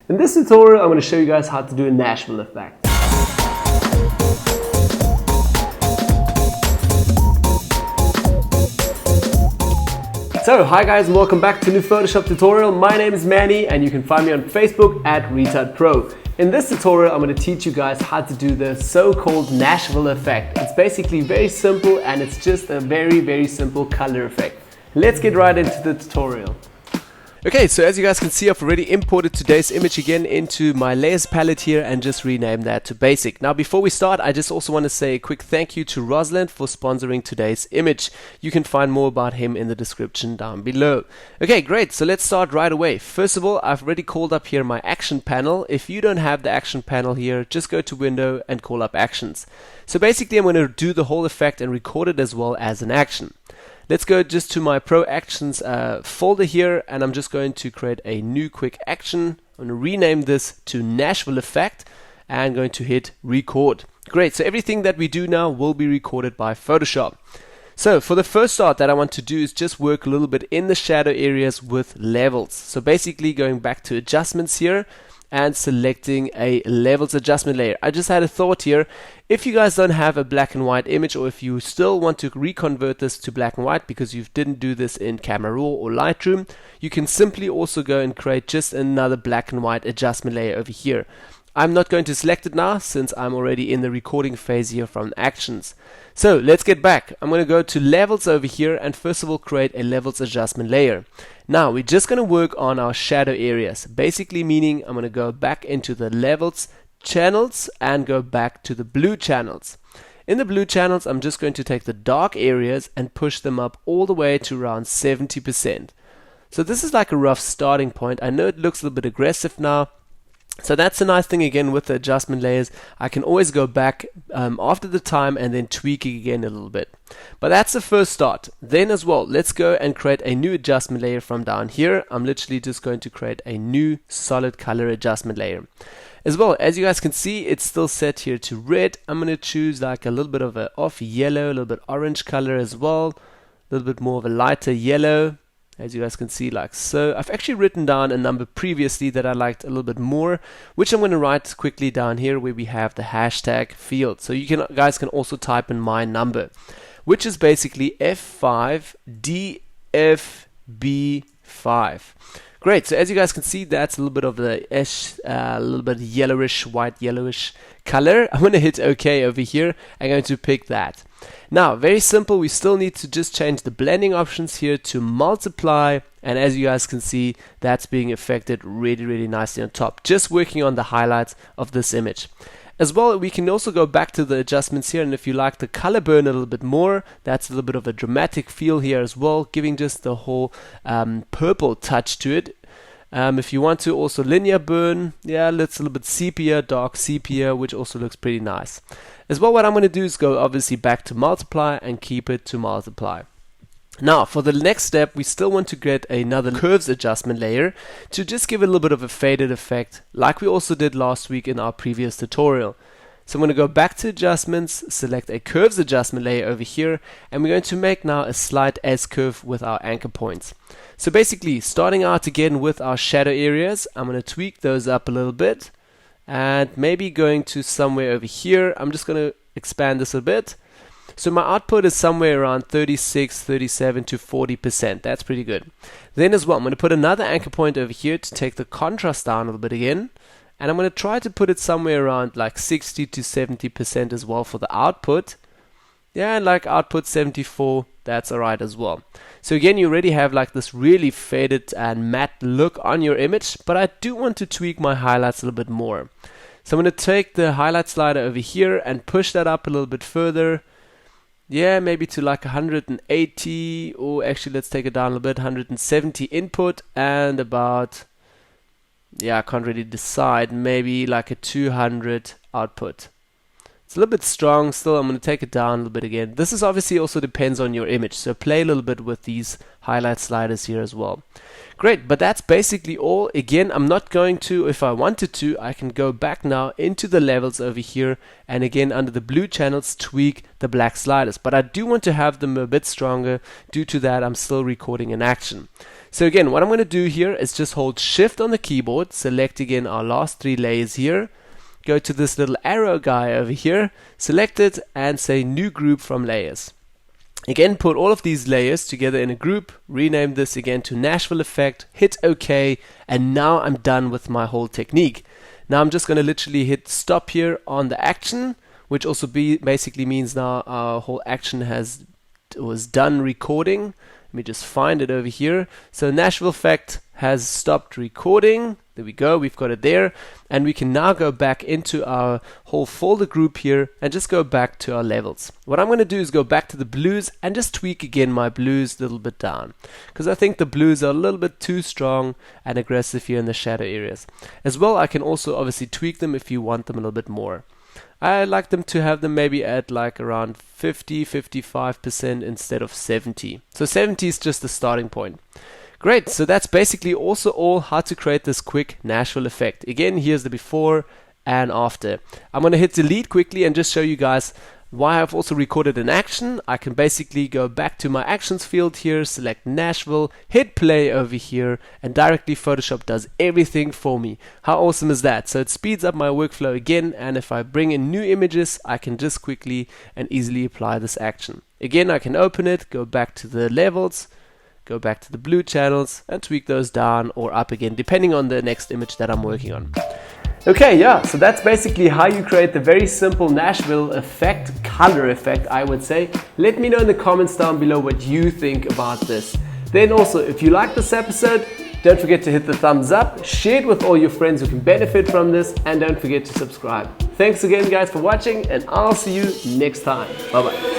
In this tutorial, I'm going to show you guys how to do a Nashville effect. So, hi guys and welcome back to a new Photoshop tutorial. My name is Manny and you can find me on Facebook at Retutpro. In this tutorial, I'm going to teach you guys how to do the so-called Nashville effect. It's basically very simple and it's just a very simple color effect. Let's get right into the tutorial. Okay, so as you guys can see, I've already imported today's image again into my layers palette here and just renamed that to basic. Now before we start, I just also want to say a quick thank you to Rosalind for sponsoring today's image. You can find more about him in the description down below. Okay, great, so let's start right away. First of all, I've already called up here my action panel. If you don't have the action panel here, just go to window and call up actions. So basically I'm going to do the whole effect and record it as well as an action. Let's go just to my Pro Actions folder here, and I'm just going to create a new quick action. I'm going to rename this to Nashville Effect and going to hit record. Great, so everything that we do now will be recorded by Photoshop. So for the first start that I want to do is just work a little bit in the shadow areas with levels. So basically going back to adjustments here and selecting a levels adjustment layer. I just had a thought here. If you guys don't have a black and white image, or if you still want to reconvert this to black and white because you didn't do this in Camera Raw or Lightroom, you can simply also go and create just another black and white adjustment layer over here. I'm not going to select it now since I'm already in the recording phase here from actions. So let's get back. I'm going to go to levels over here and first of all create a levels adjustment layer. Now we're just going to work on our shadow areas, basically meaning I'm going to go back into the levels channels and go back to the blue channels. In the blue channels, I'm just going to take the dark areas and push them up all the way to around 70%. So this is like a rough starting point. I know it looks a little bit aggressive now. So that's a nice thing again with the adjustment layers. I can always go back after the time and then tweak it again a little bit. But that's the first start. Then as well, let's go and create a new adjustment layer from down here. I'm literally just going to create a new solid color adjustment layer. As well, as you guys can see, it's still set here to red. I'm going to choose like a little bit of a off yellow, a little bit orange color as well. A little bit more of a lighter yellow. As you guys can see, like so. I've actually written down a number previously that I liked a little bit more, which I'm going to write quickly down here where we have the hashtag field. So you guys can also type in my number, which is basically F5DFB5. Great. So as you guys can see, that's a little bit of the a little bit yellowish, white yellowish color. I'm going to hit OK over here. I'm going to pick that. Now, very simple, we still need to just change the blending options here to multiply, and as you guys can see, that's being affected really nicely on top, just working on the highlights of this image. As well, we can also go back to the adjustments here, and if you like the color burn a little bit more, that's a little bit of a dramatic feel here as well, giving just the whole purple touch to it. If you want to also linear burn, yeah, let's a little bit sepia, dark sepia, which also looks pretty nice. As well, what I'm going to do is go obviously back to multiply and keep it to multiply. Now, for the next step, we still want to get another curves adjustment layer to just give it a little bit of a faded effect, like we also did last week in our previous tutorial. So I'm going to go back to adjustments, select a curves adjustment layer over here, and we're going to make now a slight S-curve with our anchor points. So basically, starting out again with our shadow areas, I'm going to tweak those up a little bit, and maybe going to somewhere over here. I'm just going to expand this a bit. So my output is somewhere around 36, 37 to 40%. That's pretty good. Then as well, I'm going to put another anchor point over here to take the contrast down a little bit again. And I'm going to try to put it somewhere around like 60 to 70% as well for the output. Yeah, and like output 74, that's alright as well. So again, you already have like this really faded and matte look on your image, but I do want to tweak my highlights a little bit more. So I'm going to take the highlight slider over here and push that up a little bit further. Yeah, maybe to like 180, or actually let's take it down a little bit, 170 input and about, yeah, I can't really decide, maybe like a 200 output. It's a little bit strong still. I'm going to take it down a little bit again. This is obviously also depends on your image, so play a little bit with these highlight sliders here as well. Great, but that's basically all. Again, I'm not going to, if I wanted to, I can go back now into the levels over here, and again under the blue channels tweak the black sliders. But I do want to have them a bit stronger. Due to that, I'm still recording an action. So again, what I'm going to do here is just hold Shift on the keyboard, select again our last 3 layers here, go to this little arrow guy over here, select it, and say New Group from Layers. Again, put all of these layers together in a group, rename this again to Nashville Effect, hit OK, and now I'm done with my whole technique. Now I'm just going to literally hit stop here on the action, which also basically means now our whole action was done recording. Let me just find it over here. So Nashville Effect has stopped recording. There we go, we've got it there. And we can now go back into our whole folder group here and just go back to our levels. What I'm going to do is go back to the blues and just tweak again my blues a little bit down, because I think the blues are a little bit too strong and aggressive here in the shadow areas. As well, I can also obviously tweak them if you want them a little bit more. I like them to have them maybe at like around 50-55% instead of 70. So 70 is just the starting point. Great, so that's basically also all how to create this quick Nashville effect. Again, here's the before and after. I'm going to hit delete quickly and just show you guys why I've also recorded an action. I can basically go back to my actions field here, select Nashville, hit play over here, and directly Photoshop does everything for me. How awesome is that? So it speeds up my workflow again, and if I bring in new images, I can just quickly and easily apply this action. Again, I can open it, go back to the levels, go back to the blue channels, and tweak those down or up again, depending on the next image that I'm working on. Okay, yeah, so that's basically how you create the very simple Nashville effect, color effect, I would say. Let me know in the comments down below what you think about this. Then also, if you like this episode, don't forget to hit the thumbs up, share it with all your friends who can benefit from this, and don't forget to subscribe. Thanks again, guys, for watching, and I'll see you next time. Bye-bye.